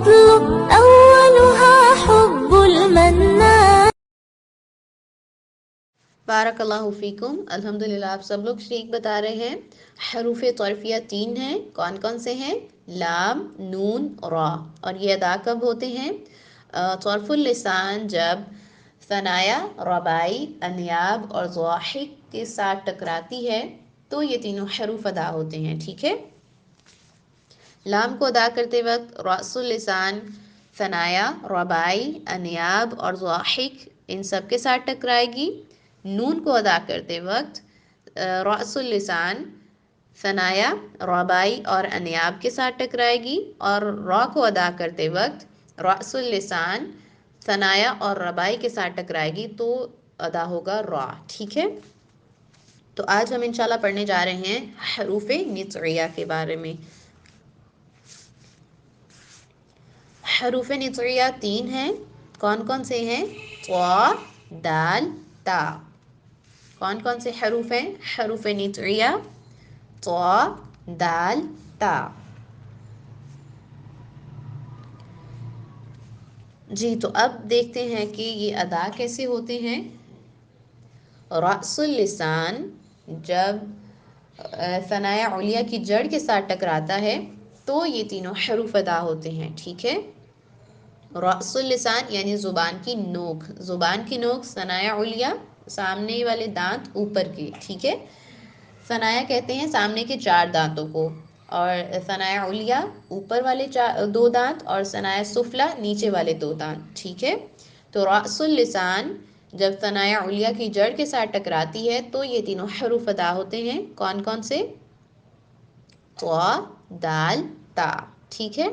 اطلب اولها حب المنان. بارک اللہ فیکم. الحمدللہ آپ سب لوگ شریک بتا رہے ہیں. حروف طرفیہ 3 ہیں. کون کون سے ہیں؟ لام، نون، را. اور یہ ادا کب ہوتے ہیں؟ طرف اللسان جب ثنایا، ربائی، انیاب اور ضواحک کے ساتھ ٹکراتی ہے تو یہ تینوں حروف ادا ہوتے ہیں. ٹھیک ہے. لام کو ادا کرتے وقت رأس اللسان ثنایا، ربائی، انیاب اور ضواحک ان سب کے ساتھ ٹکرائے گی. نون کو ادا کرتے وقت رأس اللسان ثنایا، ربائی اور انیاب کے ساتھ ٹکرائے گی. اور را کو ادا کرتے وقت رأس اللسان ثنایا اور ربائی کے ساتھ ٹکرائے گی تو ادا ہوگا را. ٹھیک ہے. تو آج ہم انشاءاللہ پڑھنے جا رہے ہیں حروف نطعیہ کے بارے میں. حروف نطعیہ 3 ہیں. کون کون سے ہیں؟ طا، دال، تا. کون کون سے حروف ہیں؟ حروف نطعیہ طا، دال، تا. جی تو اب دیکھتے ہیں کہ یہ ادا کیسے ہوتے ہیں. رأس اللسان جب ثنایا علیہ کی جڑ کے ساتھ ٹکراتا ہے تو یہ تینوں حروف ادا ہوتے ہیں. ٹھیک ہے. رأس اللسان یعنی زبان کی نوک. زبان کی نوک ثنایا علیہ، سامنے والے دانت اوپر کے. ٹھیک ہے. ثنایا کہتے ہیں سامنے کے 4 دانتوں کو، اور ثنایا علیہ اوپر والے 2 دانت، اور ثنایا سفلی نیچے والے 2 دانت. ٹھیک ہے. تو رأس اللسان جب ثنایا علیہ کی جڑ کے ساتھ ٹکراتی ہے تو یہ تینوں حروف ادا ہوتے ہیں. کون کون سے؟ طا، دال، تا. ٹھیک ہے.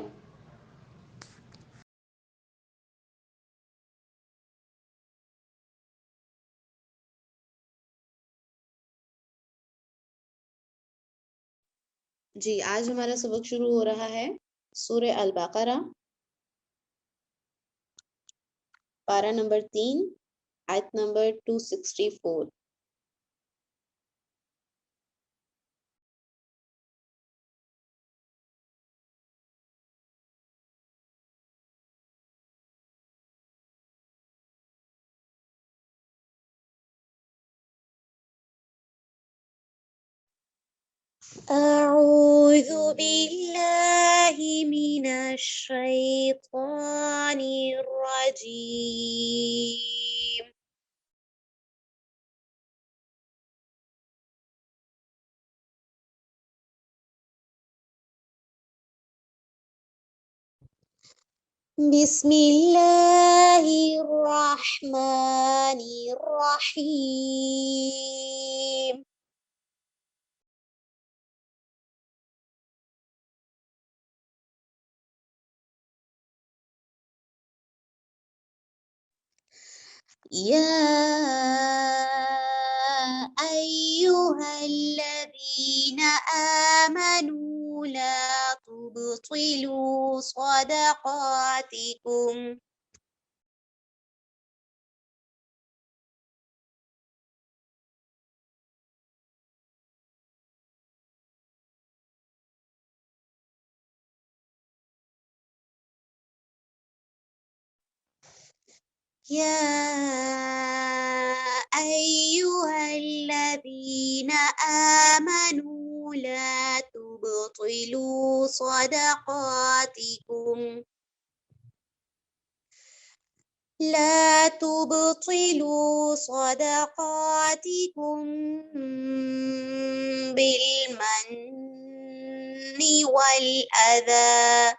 جی آج ہمارا سبق شروع ہو رہا ہے سورہ البقرہ، پارہ نمبر 3، آیت نمبر 264. أعوذ بالله من الشيطان الرجيم. بسم الله الرحمن الرحيم. يا أيها الذين آمنوا لا تبطلوا صدقاتكم يا أيها الذين آمنوا لا تبطلوا صدقاتكم بالمن والأذى.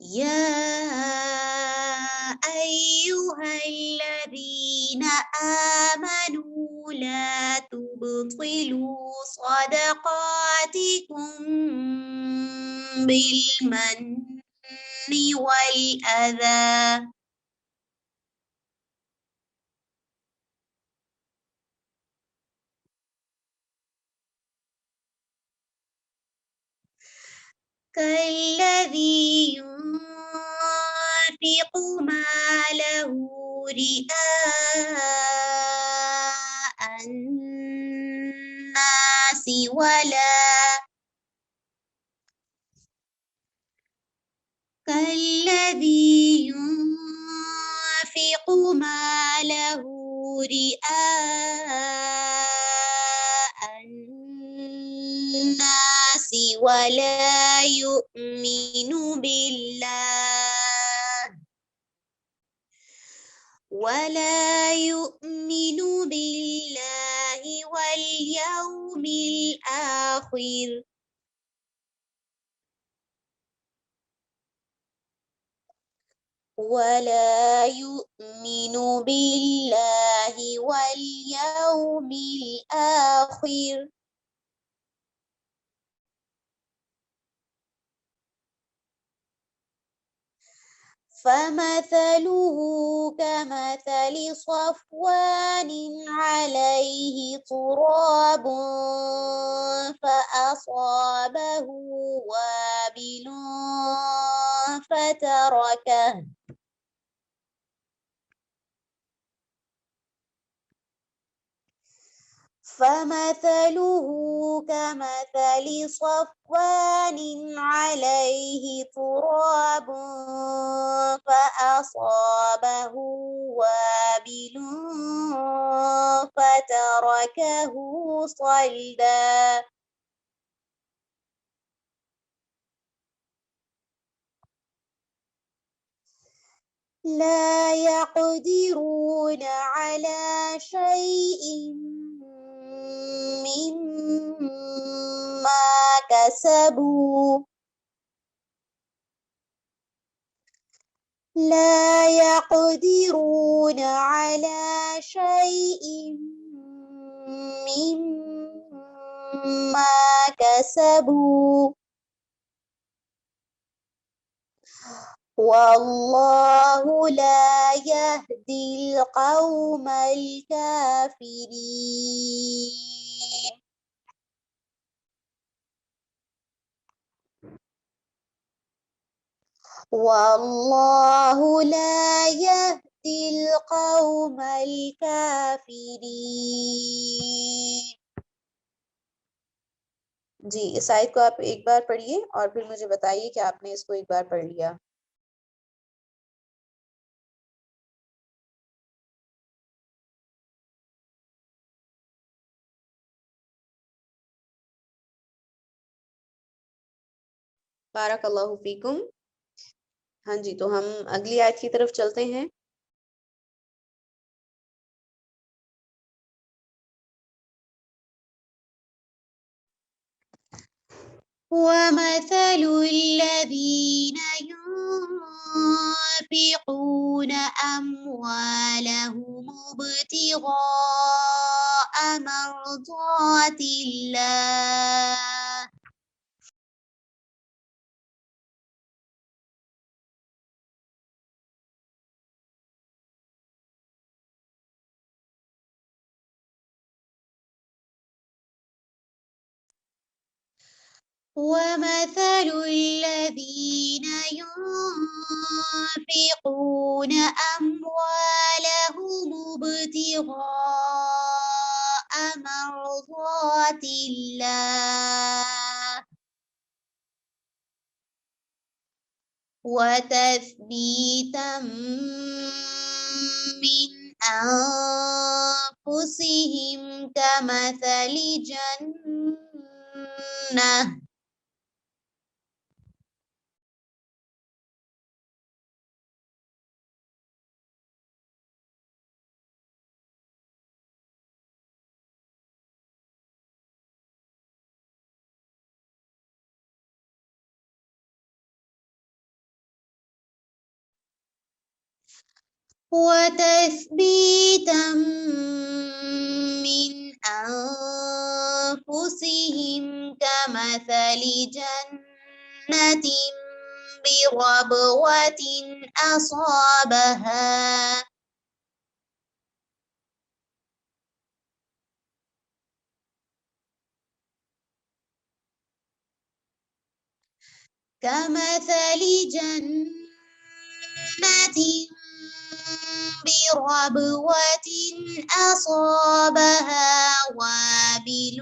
يا أيها الذين آمنوا لا تبطلوا صدقاتكم بالمن والأذى. كالذي ينفق ماله رئاء الناس كالذي ينفق ماله رئاء الناس ولا يؤمن بالله واليوم الآخر ولا يؤمن بالله واليوم الآخر فمثله كمثل صفوان عليه تراب فأصابه وابل فتركه فمثله كمثل صفوان عليه تراب فأصابه وابل فتركه صلدا لا يقدرون على شيء مما كسبوا لا يقدرون على شيء مما كسبوا والله لا يهدي القوم الكافرين والله لا يهدي القوم الكافرين جی اس آیت کو آپ ایک بار پڑھیے اور پھر مجھے بتائیے کہ آپ نے اس کو ایک بار پڑھ لیا بارک اللہ فیکم ہاں جی تو ہم اگلی آیت کی طرف چلتے ہیں وَمَثَلُ الَّذِينَ يُنفِقُونَ أَمْوَالَهُمُ ابْتِغَاءَ مَرْضَاتِ اللَّهِ وَمَثَلُ الَّذِينَ يُنفِقُونَ أَمْوَالَهُمُ ابْتِغَاءَ مَرْضَاتِ اللَّهِ وتثبيتا من أنفسهم كمثل جنة وتثبيتا من أنفسهم كمثل جنة بربوة أصابها كمثل جنة بربوة أصابها وابل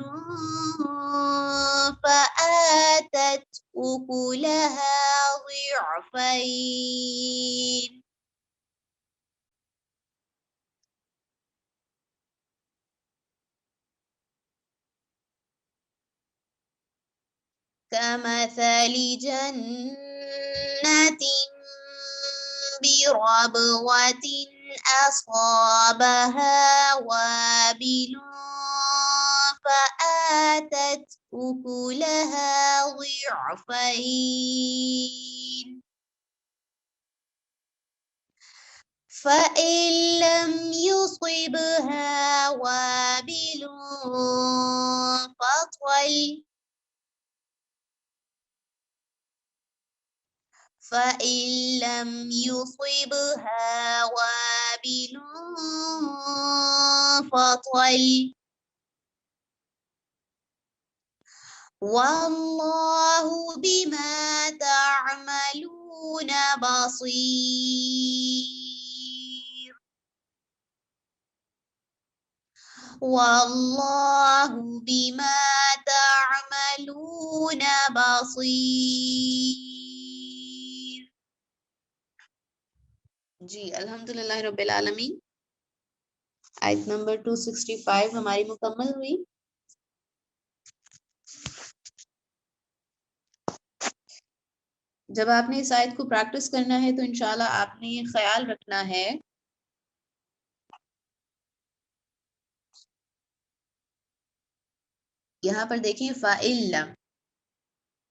فآتت أكلها ضعفين. كمثل جنة بربوة أصابها وابل فآتت أكلها ضعفين فإن لم يصبها وابل فإن لم يصبها وابل فطل والله بما تعملون بصير. والله بما تعملون بصير. جی الحمدللہ رب العالمین. آیت نمبر 265 ہماری مکمل ہوئی. جب آپ نے اس آیت کو پریکٹس کرنا ہے تو انشاءاللہ آپ نے یہ خیال رکھنا ہے یہاں پر دیکھیں فَإِلَّمْ،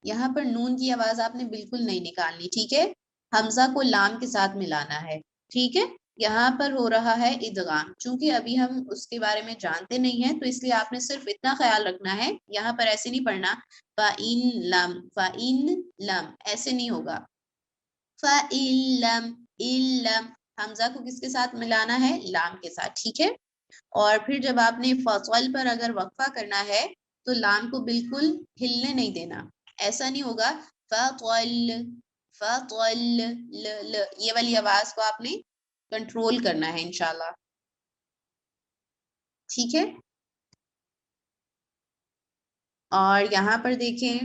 یہاں پر نون کی آواز آپ نے بالکل نہیں نکالنی، ٹھیک ہے. حمزہ کو لام کے ساتھ ملانا ہے، ٹھیک ہے. یہاں پر ہو رہا ہے ادغام، چونکہ ابھی ہم اس کے بارے میں جانتے نہیں ہیں تو اس لیے آپ نے صرف اتنا خیال رکھنا ہے. یہاں پر ایسے نہیں پڑھنا فَإِن لَم ایسے نہیں ہوگا. فَإِلَّمْ حمزہ کو کس کے ساتھ ملانا ہے؟ لام کے ساتھ، ٹھیک ہے. اور پھر جب آپ نے فصل پر اگر وقفہ کرنا ہے تو لام کو بالکل ہلنے نہیں دینا، ایسا نہیں ہوگا فَطَلْ یہ والی آواز کو آپ نے کنٹرول کرنا ہے انشاءاللہ، ٹھیک ہے. اور یہاں پر دیکھیں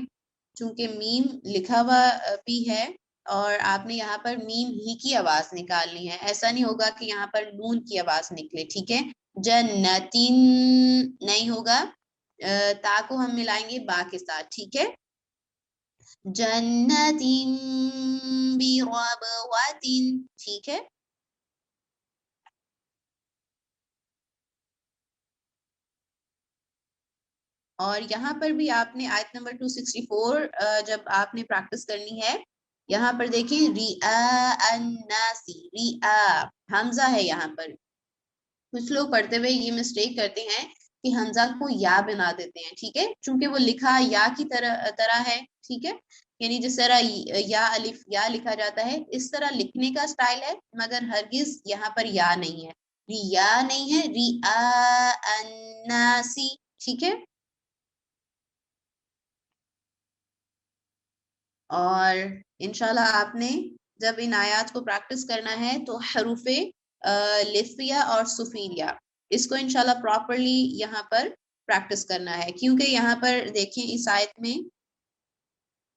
چونکہ میم لکھا ہوا بھی ہے اور آپ نے یہاں پر میم ہی کی آواز نکالنی ہے، ایسا نہیں ہوگا کہ یہاں پر نون کی آواز نکلے، ٹھیک ہے. جنتین نہیں ہوگا، تا کو ہم ملائیں گے با کے ساتھ، ٹھیک ہے. جنتین بربواتین، ٹھیک ہے. اور یہاں پر بھی آپ نے آیت نمبر 264 جب آپ نے پریکٹس کرنی ہے، یہاں پر دیکھیں حمزہ ہے. یہاں پر کچھ لوگ پڑھتے ہوئے یہ مسٹیک کرتے ہیں کہ حمزہ کو یا بنا دیتے ہیں، ٹھیک ہے، چونکہ وہ لکھا یا کی طرح ہے، ٹھیک ہے. یعنی جس طرح یا الف یا لکھا جاتا ہے اس طرح لکھنے کا سٹائل ہے، مگر ہرگز یہاں پر یا نہیں ہے، ریا نہیں ہے، الناسی، ٹھیک ہے. اور انشاءاللہ آپ نے جب ان آیات کو پریکٹس کرنا ہے تو حروف لثویہ اور صفیریہ اس کو انشاءاللہ پراپرلی یہاں پر پریکٹس کرنا ہے، کیونکہ یہاں پر دیکھیں اس آیت میں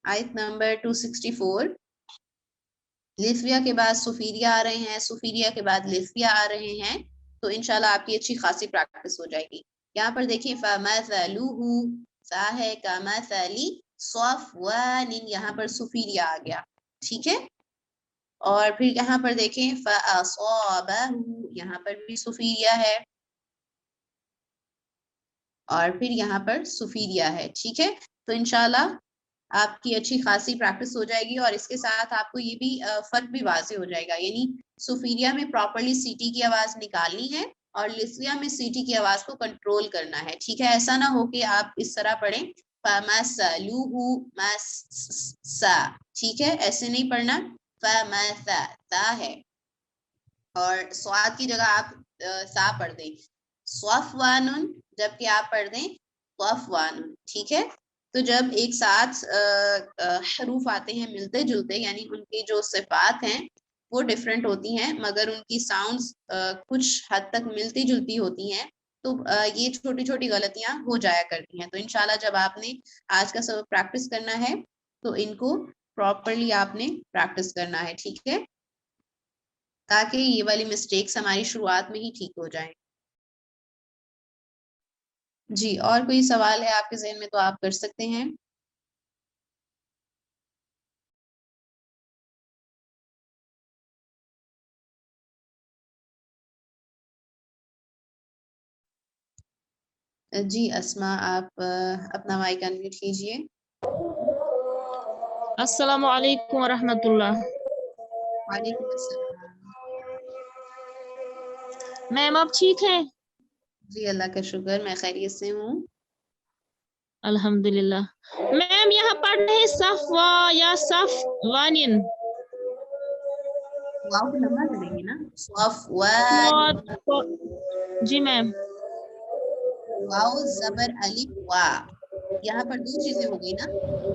آیت نمبر 264 لثویہ کے بعد صفیریہ آ رہے ہیں، صفیریہ کے بعد لثویہ آ رہے ہیں، تو انشاءاللہ آپ کی اچھی خاصی پریکٹس ہو جائے گی. یہاں پر دیکھیں فَمَثَلُهُ سا ہے كَمَثَلِ صَفْوَانٍ، یہاں پر صفیریہ آ گیا، ٹھیک ہے. اور پھر یہاں پر دیکھیں فَأَصَابَهُ، یہاں پر بھی صفیریہ ہے، اور پھر یہاں پر صفیریہ ہے، ٹھیک ہے. تو انشاءاللہ آپ کی اچھی خاصی پریکٹس ہو جائے گی اور اس کے ساتھ آپ کو یہ بھی فرق بھی واضح ہو جائے گا. یعنی صفیریہ میں پراپرلی سیٹی کی آواز نکالنی ہے اور لثویہ میں سیٹی کی آواز کو کنٹرول کرنا ہے، ٹھیک ہے. ایسا نہ ہو کہ آپ اس طرح پڑھیں فَمَثَلُهُ مَسَّا، ٹھیک ہے، ایسے نہیں پڑھنا. فَمَثَا ہے اور سواد کی جگہ آپ سا پڑھ دیں، صفوان جبکہ آپ پڑھ دیں صفوان، ٹھیک ہے. تو جب ایک ساتھ حروف آتے ہیں ملتے جلتے، یعنی ان کی جو صفات ہیں وہ ڈفرینٹ ہوتی ہیں مگر ان کی ساؤنڈز کچھ حد تک ملتی جلتی ہوتی ہیں، تو یہ چھوٹی چھوٹی غلطیاں ہو جایا کرتی ہیں. تو انشاءاللہ جب آپ نے آج کا سبق پریکٹس کرنا ہے تو ان کو پراپرلی آپ نے پریکٹس کرنا ہے، ٹھیک ہے، تاکہ یہ والی مسٹیکس ہماری شروعات میں ہی ٹھیک ہو جائیں. جی اور کوئی سوال ہے آپ کے ذہن میں تو آپ کر سکتے ہیں. جی اسما آپ اپنا مائک انمیوٹ کیجئے. السلام علیکم ورحمۃ اللہ. وعلیکم السلام. میم آپ ٹھیک ہیں؟ جی اللہ کا شکر، میں خیریت سے ہوں. الحمدللہ. میم یہاں پڑھنا ہے صف وا یا صف وانین؟ واو کو لمبا کریں گے نا، صفوان. جی میم. واو زبر الف وا، یہاں پر دو چیزیں ہو گئی نا،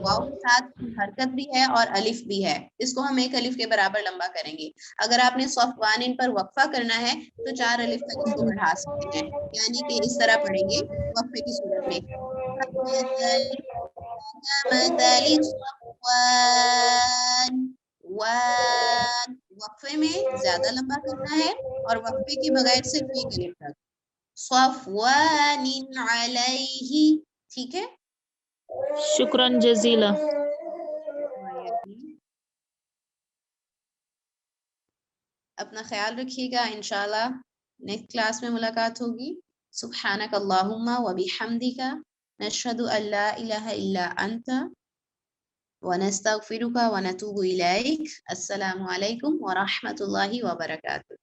واو کے ساتھ حرکت بھی ہے اور الف بھی ہے، اس کو ہم ایک الف کے برابر لمبا کریں گے. اگر آپ نے صفوان پر وقفہ کرنا ہے تو 4 الف تک اس کو بڑھا سکتے ہیں، یعنی کہ اس طرح پڑھیں گے وقفے کی صورت میں، مثل صفوان. وان وقفے میں زیادہ لمبا کرنا ہے اور وقفے کے بغیر صرف ایک الف تک. صفوان علیہ، ٹھیک ہے. شکراً جزیلا. اپنا خیال رکھیے گا، انشاءاللہ نیکسٹ کلاس میں ملاقات ہوگی. سبحانک اللہم و بحمدک نشہد ان لا الہ الا انت ونستغفرک ونتوب الیک. السلام علیکم ورحمۃ اللہ وبرکاتہ.